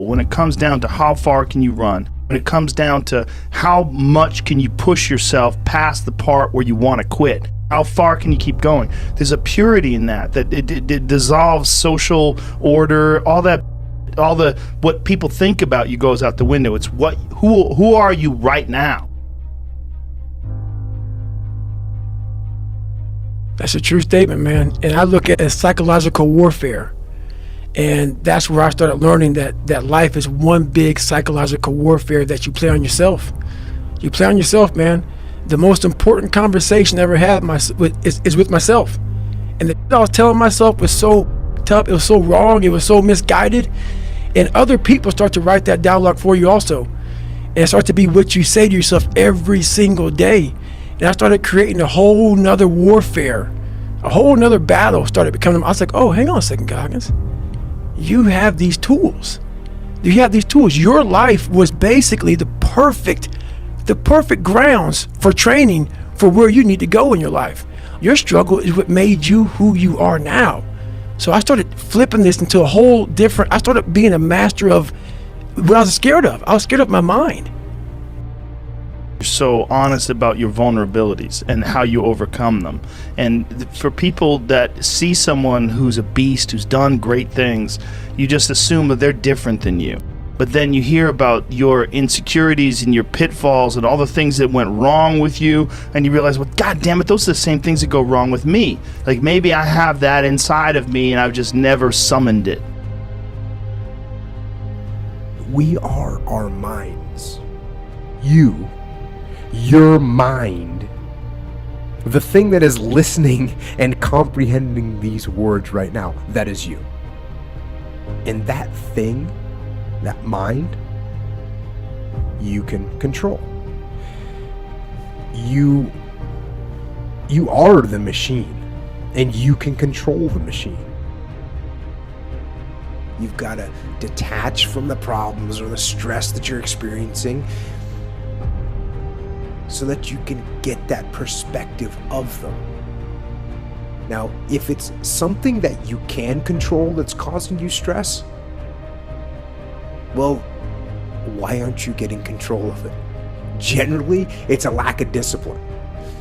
When it comes down to how far can you run, when it comes down to how much can you push yourself past the part where you want to quit, how far can you keep going? There's a purity in that it dissolves social order, all the what people think about you goes out the window. It's who are you right now? That's a true statement, man. And I look at it as psychological warfare. And that's where I started learning that life is one big psychological warfare that you play on yourself. You play on yourself, man. The most important conversation I ever had is with myself. And the shit I was telling myself was so tough, it was so wrong, it was so misguided. And other people start to write that dialogue for you also. And it starts to be what you say to yourself every single day. And I started creating a whole nother warfare, a whole nother battle started becoming. I was like, oh, hang on a second, Goggins. You have these tools. You have these tools. Your life was basically the perfect grounds for training for where you need to go in your life. Your struggle is what made you who you are now. So I started flipping this into a whole different, I started being a master of what I was scared of. I was scared of my mind. You're so honest about your vulnerabilities and how you overcome them. And for people that see someone who's a beast, who's done great things, you just assume that they're different than you. But then you hear about your insecurities and your pitfalls and all the things that went wrong with you, and you realize, well, God damn it, those are the same things that go wrong with me. Like maybe I have that inside of me and I've just never summoned it. We are our minds. Your mind, the thing that is listening and comprehending these words right now, that is you. And that thing, that mind, you can control. You are the machine, and you can control the machine. You've got to detach from the problems or the stress that you're experiencing so that you can get that perspective of them. Now, if it's something that you can control that's causing you stress, well, why aren't you getting control of it? Generally, it's a lack of discipline.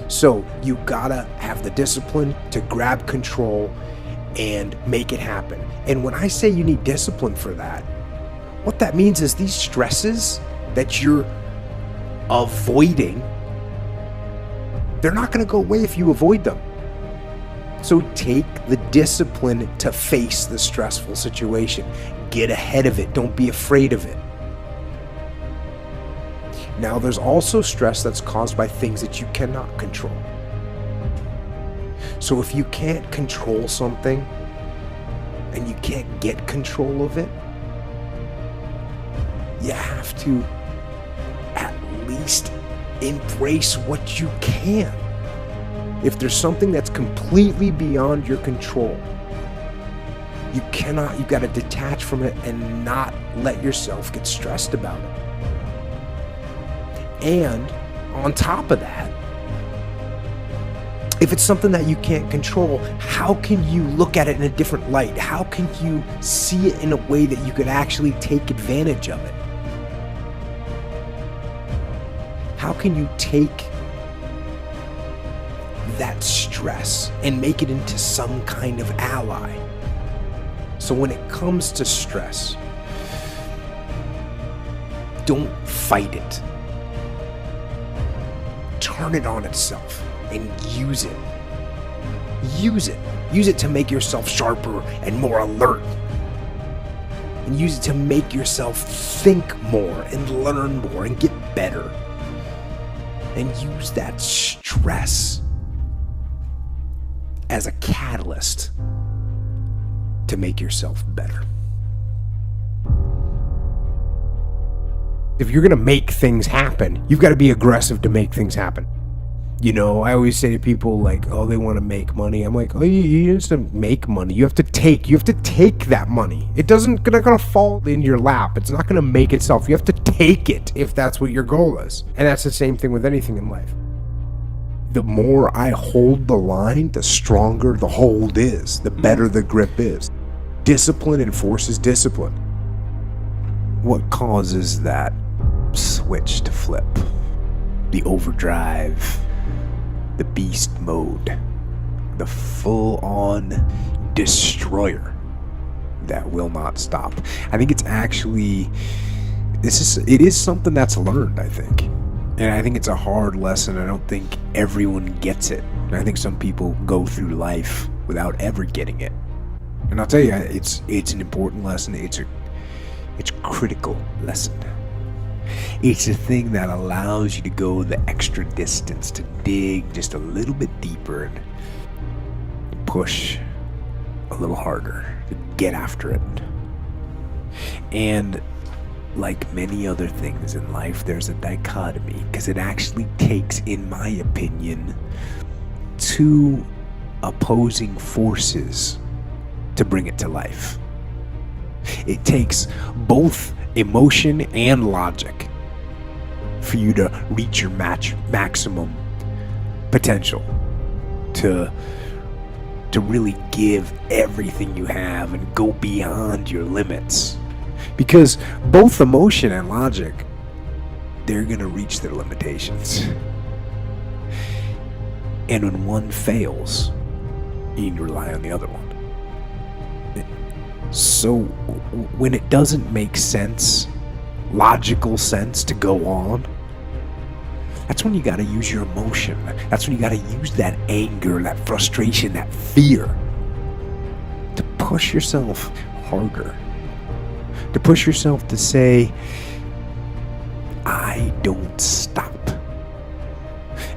So you gotta have the discipline to grab control and make it happen. And when I say you need discipline for that, what that means is these stresses that you're avoiding, they're not gonna go away if you avoid them. So take the discipline to face the stressful situation. Get ahead of it. Don't be afraid of it. Now, there's also stress that's caused by things that you cannot control. So if you can't control something and you can't get control of it, you have to at least embrace what you can. If there's something that's completely beyond your control, you've got to detach from it and not let yourself get stressed about it. And on top of that, if it's something that you can't control, how can you look at it in a different light? How can you see it in a way that you could actually take advantage of it? How can you take that stress and make it into some kind of ally? So when it comes to stress, don't fight it. Turn it on itself and use it. Use it. Use it to make yourself sharper and more alert. And use it to make yourself think more and learn more and get better. And use that stress as a catalyst to make yourself better. If you're gonna make things happen, you've got to be aggressive to make things happen. You know, I always say to people like, oh, they want to make money. I'm like, oh, you just to make money. You have to take that money. It not gonna fall in your lap. It's not gonna make itself. You have to take it if that's what your goal is. And that's the same thing with anything in life. The more I hold the line, the stronger the hold is, the better the grip is. Discipline enforces discipline. what causes that switch to flip? The overdrive, the beast mode, the full-on destroyer that will not stop. I think it's actually, it is something that's learned, I think. And I think it's a hard lesson. I don't think everyone gets it. And I think some people go through life without ever getting it. And I'll tell you, it's an important lesson. It's a critical lesson. It's a thing that allows you to go the extra distance, to dig just a little bit deeper and push a little harder, to get after it. And like many other things in life, there's a dichotomy, because it actually takes, in my opinion, two opposing forces to bring it to life. It takes both emotion and logic for you to reach your maximum potential, to really give everything you have and go beyond your limits. Because both emotion and logic, they're going to reach their limitations. And when one fails, you need to rely on the other one. So when it doesn't make sense, logical sense to go on, that's when you got to use your emotion. That's when you got to use that anger, that frustration, that fear to push yourself harder. To push yourself to say, I don't stop.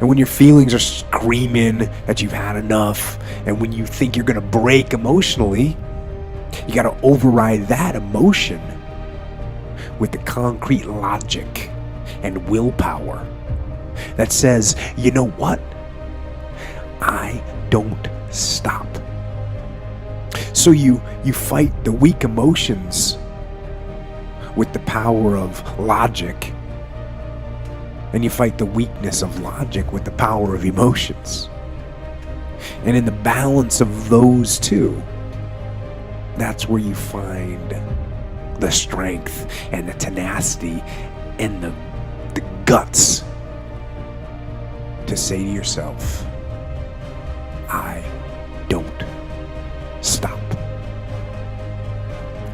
And when your feelings are screaming that you've had enough, and when you think you're going to break emotionally, you got to override that emotion with the concrete logic and willpower that says, you know what? I don't stop. So you fight the weak emotions with the power of logic, and you fight the weakness of logic with the power of emotions. And in the balance of those two, that's where you find the strength and the tenacity and the guts to say to yourself, I don't stop.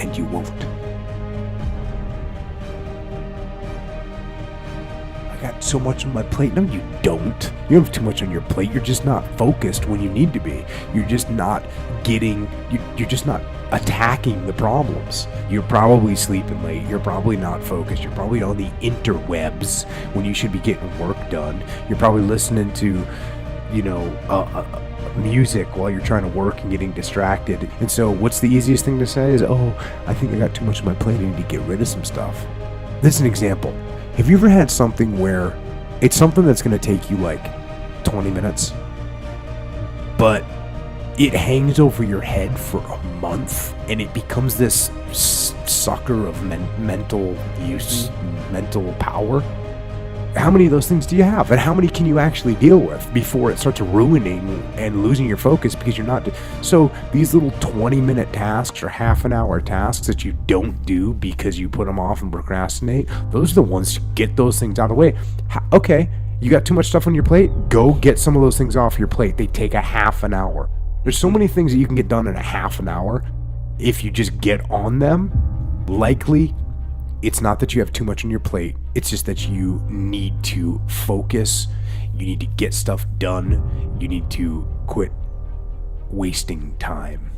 And you won't. I got so much on my plate. No, you don't. You have too much on your plate. You're just not focused when you need to be. You're just not you're just not attacking the problems. You're probably sleeping late. You're probably not focused. You're probably on the interwebs when you should be getting work done. You're probably listening to, music while you're trying to work and getting distracted. And so what's the easiest thing to say is, oh, I think I got too much on my plate. I need to get rid of some stuff. This is an example. Have you ever had something where it's something that's going to take you like 20 minutes, but it hangs over your head for a month and it becomes this sucker of mental use, mental power? How many of those things do you have? And how many can you actually deal with before it starts ruining and losing your focus because you're not... So these little 20-minute tasks or half an hour tasks that you don't do because you put them off and procrastinate, those are the ones to get those things out of the way. Okay, you got too much stuff on your plate? Go get some of those things off your plate. They take a half an hour. There's so many things that you can get done in a half an hour if you just get on them. Likely, it's not that you have too much on your plate. It's just that you need to focus. You need to get stuff done. You need to quit wasting time.